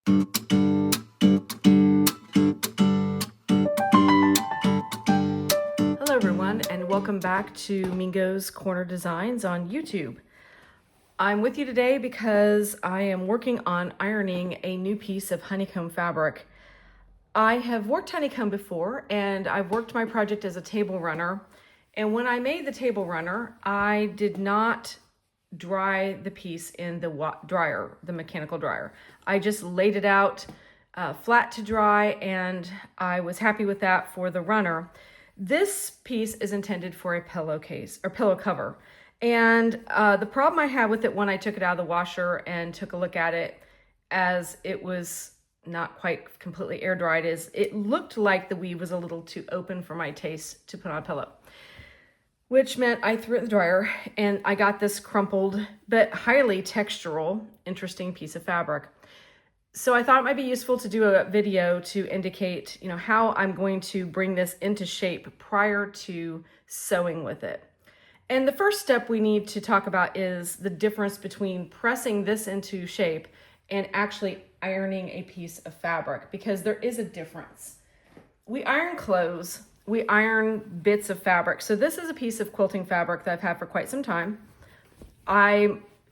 Hello everyone, and welcome back to Mingo's Corner Designs on YouTube. I'm with you today because I am working on ironing a new piece of honeycomb fabric. I have worked honeycomb before, and I've worked my project as a table runner. And when I made the table runner, I did not dry the piece in the dryer, the mechanical dryer. I just laid it out flat to dry, and I was happy with that for the runner. This piece is intended for a pillowcase or pillow cover. And the problem I had with it when I took it out of the washer and took a look at it, as it was not quite completely air dried, is it looked like the weave was a little too open for my taste to put on a pillow, which meant I threw it in the dryer and I got this crumpled but highly textural, interesting piece of fabric. So I thought it might be useful to do a video to indicate, how I'm going to bring this into shape prior to sewing with it. And the first step we need to talk about is the difference between pressing this into shape and actually ironing a piece of fabric, because there is a difference. We iron clothes, we iron bits of fabric. So this is a piece of quilting fabric that I've had for quite some time.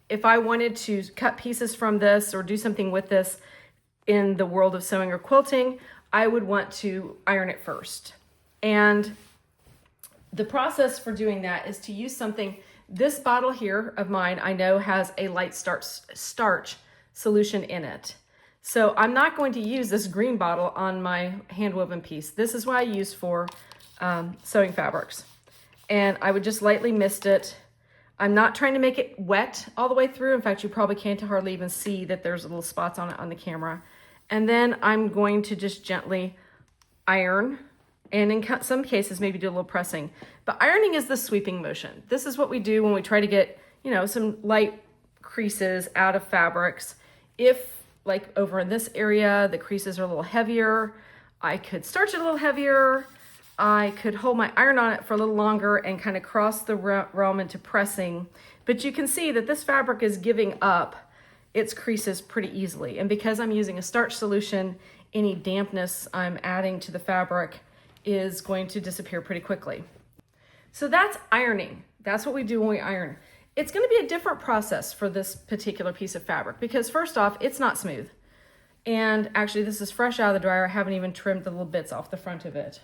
If I wanted to cut pieces from this or do something with this in the world of sewing or quilting, I would want to iron it first. And the process for doing that is to use something. This bottle here of mine, I know, has a light starch solution in it. So I'm not going to use this green bottle on my hand woven piece. This is what I use for sewing fabrics. And I would just lightly mist it. I'm not trying to make it wet all the way through. In fact, you probably can't hardly even see that there's little spots on it on the camera. And then I'm going to just gently iron, and in some cases maybe do a little pressing. But ironing is the sweeping motion. This is what we do when we try to get, some light creases out of fabrics. If, like over in this area, the creases are a little heavier, I could starch it a little heavier. I could hold my iron on it for a little longer and kind of cross the realm into pressing. But you can see that this fabric is giving up its creases pretty easily. And because I'm using a starch solution, any dampness I'm adding to the fabric is going to disappear pretty quickly. So that's ironing. That's what we do when we iron. It's going to be a different process for this particular piece of fabric because, first off, it's not smooth. And actually, this is fresh out of the dryer. I haven't even trimmed the little bits off the front of it.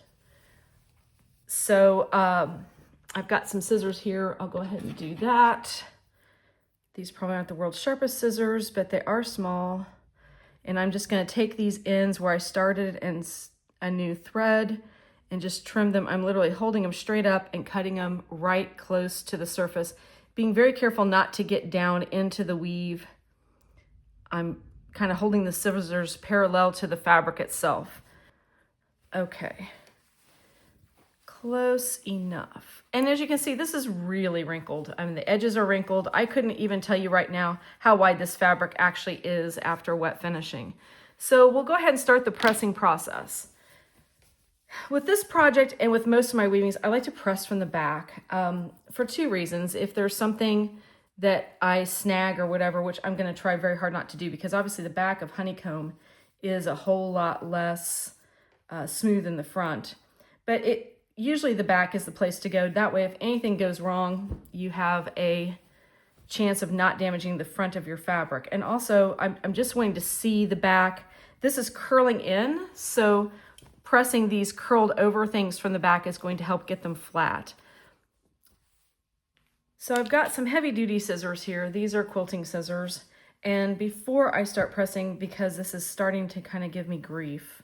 So I've got some scissors here. I'll go ahead and do that. These probably aren't the world's sharpest scissors, but they are small. And I'm just going to take these ends where I started and a new thread and just trim them. I'm literally holding them straight up and cutting them right close to the surface, being very careful not to get down into the weave. I'm kind of holding the scissors parallel to the fabric itself. Okay. Close enough. And as you can see, this is really wrinkled. I mean, the edges are wrinkled. I couldn't even tell you right now how wide this fabric actually is after wet finishing. So we'll go ahead and start the pressing process. With this project and with most of my weavings, I like to press from the back for two reasons. If there's something that I snag or whatever, which I'm going to try very hard not to do, because obviously the back of honeycomb is a whole lot less smooth than the front. But usually the back is the place to go. That way, if anything goes wrong, you have a chance of not damaging the front of your fabric. And also, I'm just wanting to see the back. This is curling in, so pressing these curled over things from the back is going to help get them flat. So I've got some heavy duty scissors here. These are quilting scissors. And before I start pressing, because this is starting to kind of give me grief,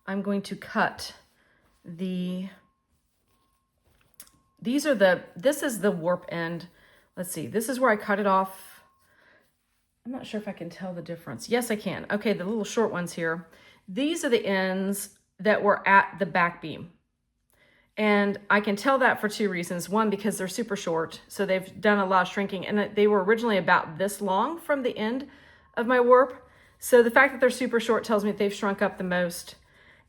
I'm going to cut this is the warp end. Let's see, this is where I cut it off. I'm not sure if I can tell the difference. Yes, I can. Okay, the little short ones here. These are the ends that were at the back beam. And I can tell that for two reasons. One, because they're super short, so they've done a lot of shrinking, and they were originally about this long from the end of my warp. So the fact that they're super short tells me that they've shrunk up the most.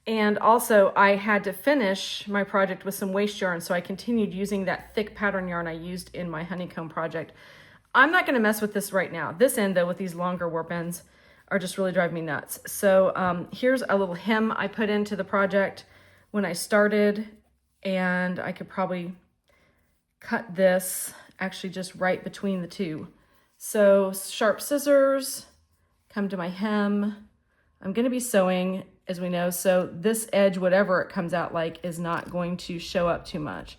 And also I had to finish my project with some waste yarn, so I continued using that thick pattern yarn I used in my honeycomb project. I'm not gonna mess with this right now. This end though, with these longer warp ends, are just really driving me nuts. So here's a little hem I put into the project when I started, and I could probably cut this actually just right between the two. So sharp scissors, come to my hem. I'm going to be sewing, as we know, so this edge, whatever it comes out like, is not going to show up too much.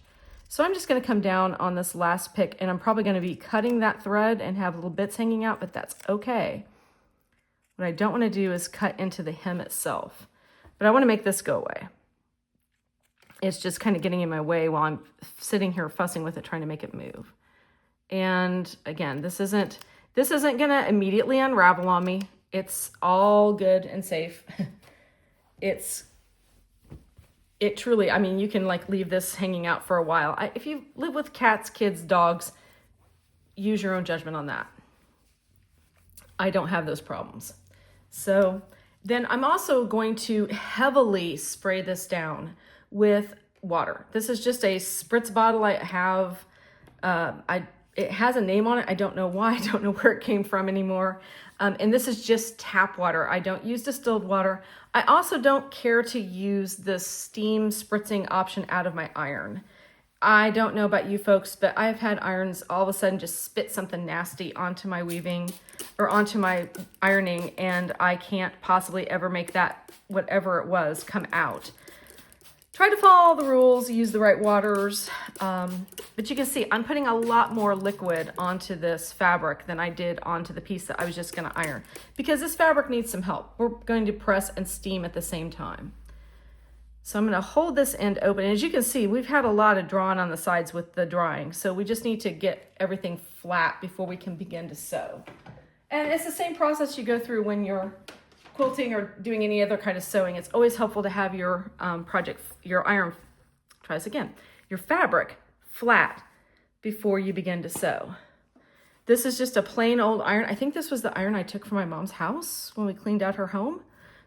So I'm just going to come down on this last pick, and I'm probably going to be cutting that thread and have little bits hanging out, but that's okay. What I don't want to do is cut into the hem itself, but I want to make this go away. It's just kind of getting in my way while I'm sitting here fussing with it, trying to make it move. And again, this isn't going to immediately unravel on me. It's all good and safe. It truly, I mean, you can like leave this hanging out for a while. If you live with cats, kids, dogs, use your own judgment on that. I don't have those problems. So then I'm also going to heavily spray this down with water. This is just a spritz bottle I have. It has a name on it. I don't know why. I don't know where it came from anymore. And this is just tap water. I don't use distilled water. I also don't care to use the steam spritzing option out of my iron. I don't know about you folks, but I've had irons all of a sudden just spit something nasty onto my weaving or onto my ironing, and I can't possibly ever make that, whatever it was, come out. Try to follow the rules, use the right waters, but you can see I'm putting a lot more liquid onto this fabric than I did onto the piece that I was just going to iron, because this fabric needs some help. We're going to press and steam at the same time. So I'm going to hold this end open. And as you can see, we've had a lot of drawing on the sides with the drying, so we just need to get everything flat before we can begin to sew. And it's the same process you go through when you're quilting or doing any other kind of sewing. It's always helpful to have your your fabric flat before you begin to sew. This is just a plain old iron. I think this was the iron I took from my mom's house when we cleaned out her home.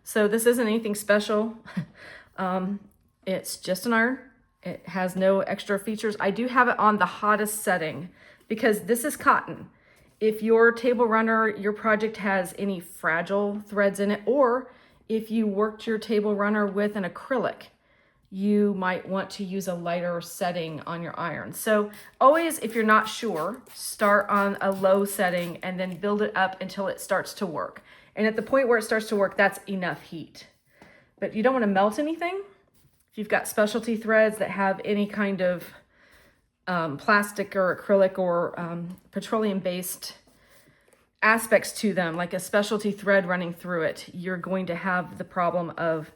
So this isn't anything special. It's just an iron. It has no extra features. I do have it on the hottest setting because this is cotton. If your table runner, your project has any fragile threads in it, or if you worked your table runner with an acrylic, you might want to use a lighter setting on your iron. So always, if you're not sure, start on a low setting and then build it up until it starts to work. And at the point where it starts to work, that's enough heat. But you don't want to melt anything. If you've got specialty threads that have any kind of plastic or acrylic or petroleum-based aspects to them, like a specialty thread running through it, you're going to have the problem of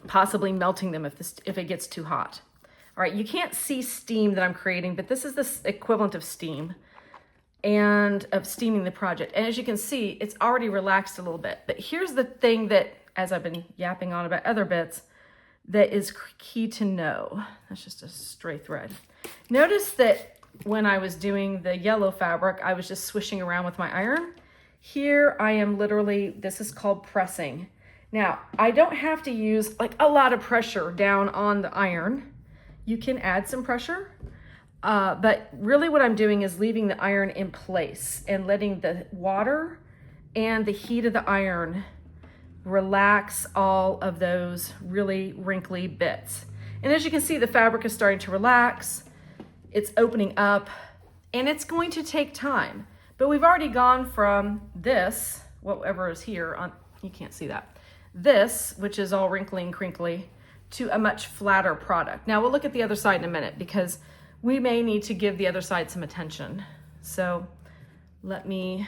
possibly melting them if it gets too hot. All right, you can't see steam that I'm creating, but this is the equivalent of steam and of steaming the project. And as you can see, it's already relaxed a little bit. But here's the thing that, as I've been yapping on about other bits, that is key to know. That's just a stray thread. Notice that when I was doing the yellow fabric, I was just swishing around with my iron. Here I am literally, this is called pressing. Now, I don't have to use like a lot of pressure down on the iron. You can add some pressure, but really what I'm doing is leaving the iron in place and letting the water and the heat of the iron relax all of those really wrinkly bits. And as you can see, the fabric is starting to relax. It's opening up, and it's going to take time. But we've already gone from this, whatever is here, you can't see that, this, which is all wrinkly and crinkly, to a much flatter product. Now we'll look at the other side in a minute because we may need to give the other side some attention. So let me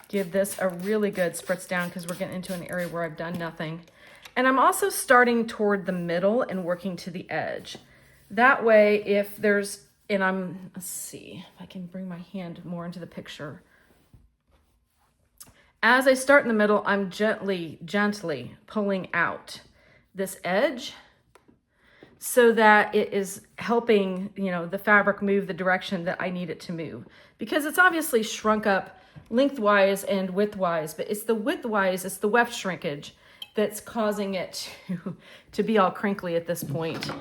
give this a really good spritz down because we're getting into an area where I've done nothing. And I'm also starting toward the middle and working to the edge. That way, if there's, and let's see if I can bring my hand more into the picture. As I start in the middle, I'm gently pulling out this edge so that it is helping, the fabric move the direction that I need it to move. Because it's obviously shrunk up lengthwise and widthwise, but it's the widthwise, it's the weft shrinkage that's causing it to be all crinkly at this point. All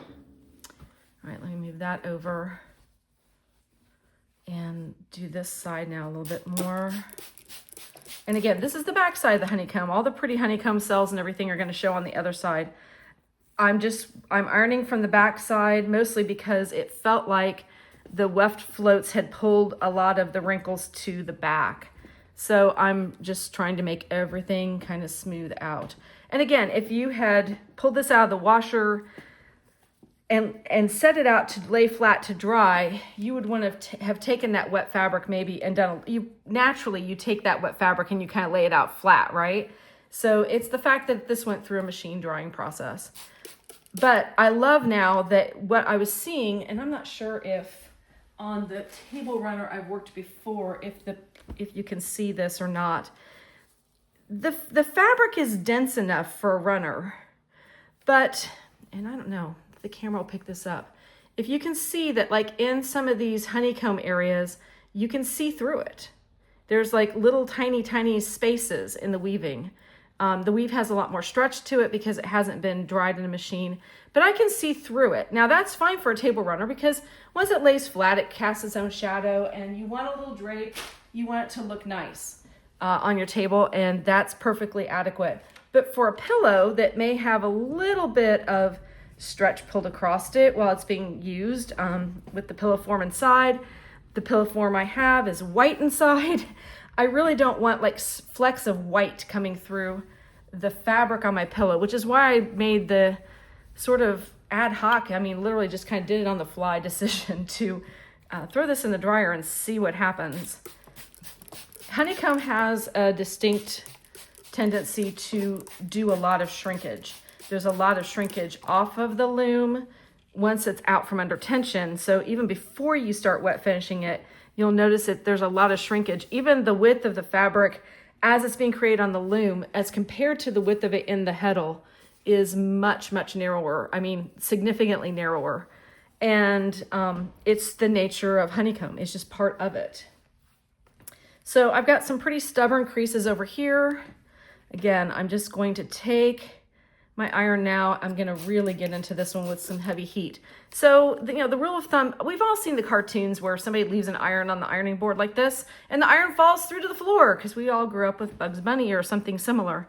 right, let me move that over And do this side now a little bit more. And again, this is the back side of the honeycomb. All the pretty honeycomb cells and everything are going to show on the other side. I'm ironing from the back side mostly because it felt like the weft floats had pulled a lot of the wrinkles to the back. So I'm just trying to make everything kind of smooth out. And again, if you had pulled this out of the washer and set it out to lay flat to dry, you would want to have taken that wet fabric maybe and done, you take that wet fabric and you kind of lay it out flat, right? So it's the fact that this went through a machine drying process. But I love now that what I was seeing, and I'm not sure if on the table runner I've worked before, if you can see this or not. The fabric is dense enough for a runner, but, and I don't know, the camera will pick this up. If you can see that, like in some of these honeycomb areas, you can see through it. There's like little tiny spaces in the weaving. The weave has a lot more stretch to it because it hasn't been dried in a machine, but I can see through it. Now that's fine for a table runner because once it lays flat, it casts its own shadow, and you want a little drape, you want it to look nice on your table, and that's perfectly adequate. But for a pillow that may have a little bit of stretch pulled across it while it's being used with the pillow form inside. The pillow form I have is white inside. I really don't want like flecks of white coming through the fabric on my pillow, which is why I made the sort of ad hoc, I mean, literally just kind of did it on the fly decision to throw this in the dryer and see what happens. Honeycomb has a distinct tendency to do a lot of shrinkage. There's a lot of shrinkage off of the loom once it's out from under tension. So even before you start wet finishing it, you'll notice that there's a lot of shrinkage. Even the width of the fabric as it's being created on the loom as compared to the width of it in the heddle is much narrower. I mean, significantly narrower. And it's the nature of honeycomb. It's just part of it. So I've got some pretty stubborn creases over here. Again, I'm just going to take my iron now. I'm going to really get into this one with some heavy heat. So, the rule of thumb, we've all seen the cartoons where somebody leaves an iron on the ironing board like this, and the iron falls through to the floor because we all grew up with Bugs Bunny or something similar.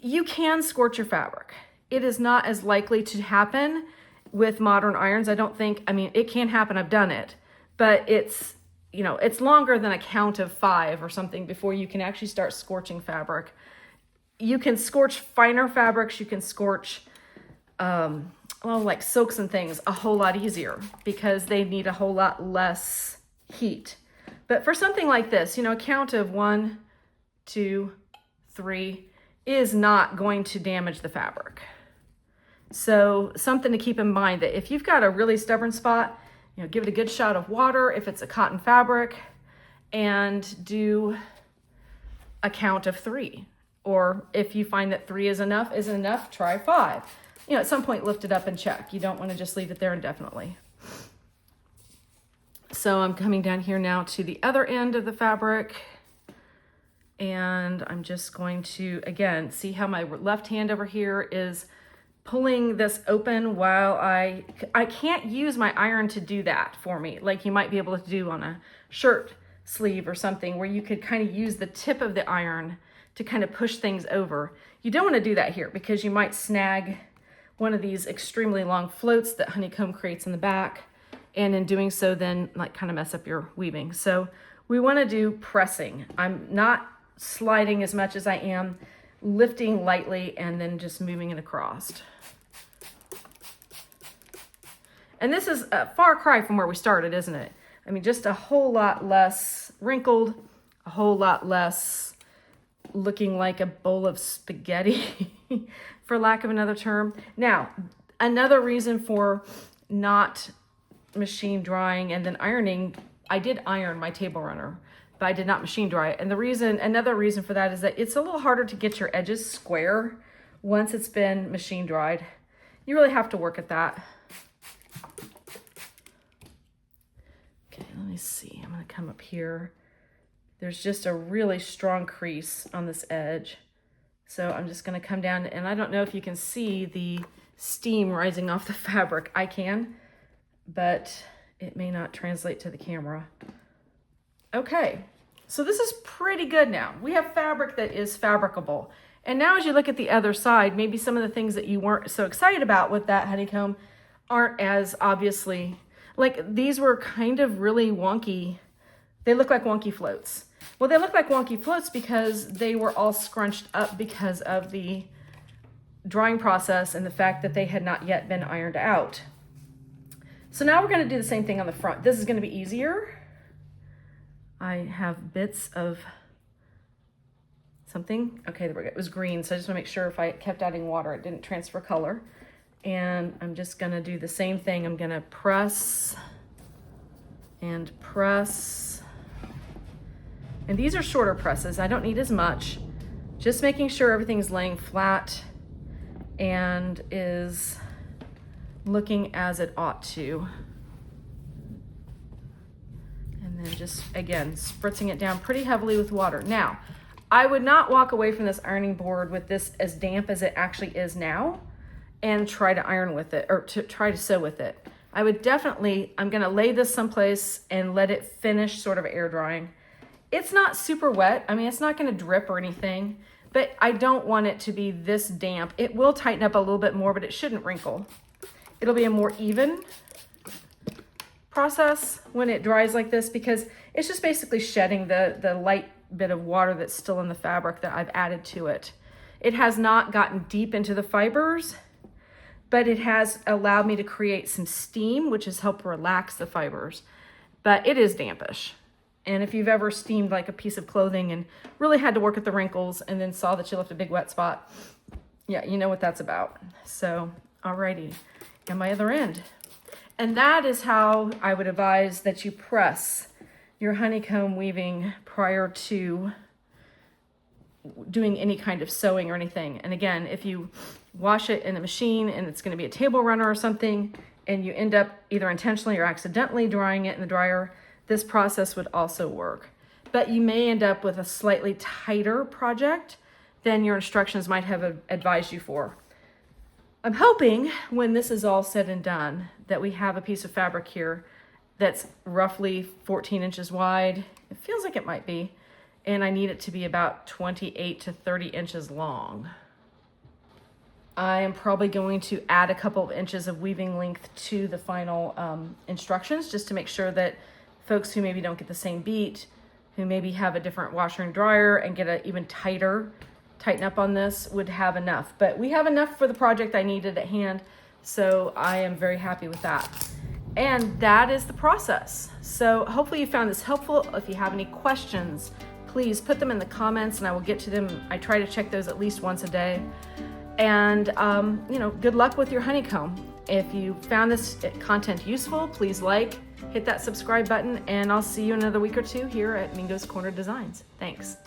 You can scorch your fabric. It is not as likely to happen with modern irons. I don't think, I mean, it can happen. I've done it, but it's longer than a count of 5 or something before you can actually start scorching fabric. You can scorch finer fabrics. You can scorch, like silks and things a whole lot easier because they need a whole lot less heat. But for something like this, a count of 1, 2, 3 is not going to damage the fabric. So something to keep in mind that if you've got a really stubborn spot, give it a good shot of water if it's a cotton fabric and do a count of 3. Or if you find that 3 isn't enough, try 5. At some point, lift it up and check. You don't want to just leave it there indefinitely. So I'm coming down here now to the other end of the fabric. And I'm just going to, again, see how my left hand over here is pulling this open while I can't use my iron to do that for me, like you might be able to do on a shirt sleeve or something where you could kind of use the tip of the iron to kind of push things over. You don't want to do that here because you might snag one of these extremely long floats that honeycomb creates in the back, and in doing so then like kind of mess up your weaving. So we want to do pressing. I'm not sliding as much as I am lifting lightly and then just moving it across. And this is a far cry from where we started, isn't it? I mean, just a whole lot less wrinkled, a whole lot less looking like a bowl of spaghetti, for lack of another term. Now, another reason for not machine drying and then ironing, I did iron my table runner, but I did not machine dry it. And another reason for that is that it's a little harder to get your edges square once it's been machine dried. You really have to work at that. Okay, let me see. I'm going to come up here. There's just a really strong crease on this edge. So I'm just going to come down, and I don't know if you can see the steam rising off the fabric. I can, but it may not translate to the camera. Okay, so this is pretty good now. We have fabric that is fabricable. And now as you look at the other side, maybe some of the things that you weren't so excited about with that honeycomb aren't as obviously, like these were kind of really wonky. They look like wonky floats. Well, they look like wonky floats because they were all scrunched up because of the drying process and the fact that they had not yet been ironed out. So now we're going to do the same thing on the front. This is going to be easier. I have bits of something. Okay, there we go. It was green, so I just want to make sure if I kept adding water, it didn't transfer color. And I'm just going to do the same thing. I'm going to press and press. And these are shorter presses. I don't need as much. Just making sure everything's laying flat and is looking as it ought to. And then just, again, spritzing it down pretty heavily with water. Now, I would not walk away from this ironing board with this as damp as it actually is now and try to iron with it, or to try to sew with it. I would definitely, I'm gonna lay this someplace and let it finish sort of air drying. It's not super wet. I mean, it's not gonna drip or anything, but I don't want it to be this damp. It will tighten up a little bit more, but it shouldn't wrinkle. It'll be a more even process when it dries like this because it's just basically shedding the light bit of water that's still in the fabric that I've added to it. It has not gotten deep into the fibers, but it has allowed me to create some steam, which has helped relax the fibers, but it is dampish. And if you've ever steamed like a piece of clothing and really had to work at the wrinkles and then saw that you left a big wet spot, yeah, you know what that's about. So, alrighty, and my other end. And that is how I would advise that you press your honeycomb weaving prior to doing any kind of sewing or anything. And again, if you wash it in a machine and it's going to be a table runner or something, and you end up either intentionally or accidentally drying it in the dryer, this process would also work. But you may end up with a slightly tighter project than your instructions might have advised you for. I'm hoping when this is all said and done that we have a piece of fabric here that's roughly 14 inches wide. It feels like it might be. And I need it to be about 28 to 30 inches long. I am probably going to add a couple of inches of weaving length to the final instructions just to make sure that folks who maybe don't get the same beat, who maybe have a different washer and dryer and get an even tighten up on this, would have enough. But we have enough for the project I needed at hand, so I am very happy with that. And that is the process. So hopefully you found this helpful. If you have any questions, please put them in the comments and I will get to them. I try to check those at least once a day. And good luck with your honeycomb. If you found this content useful, please hit that subscribe button, and I'll see you in another week or two here at Mingo's Corner Designs. Thanks.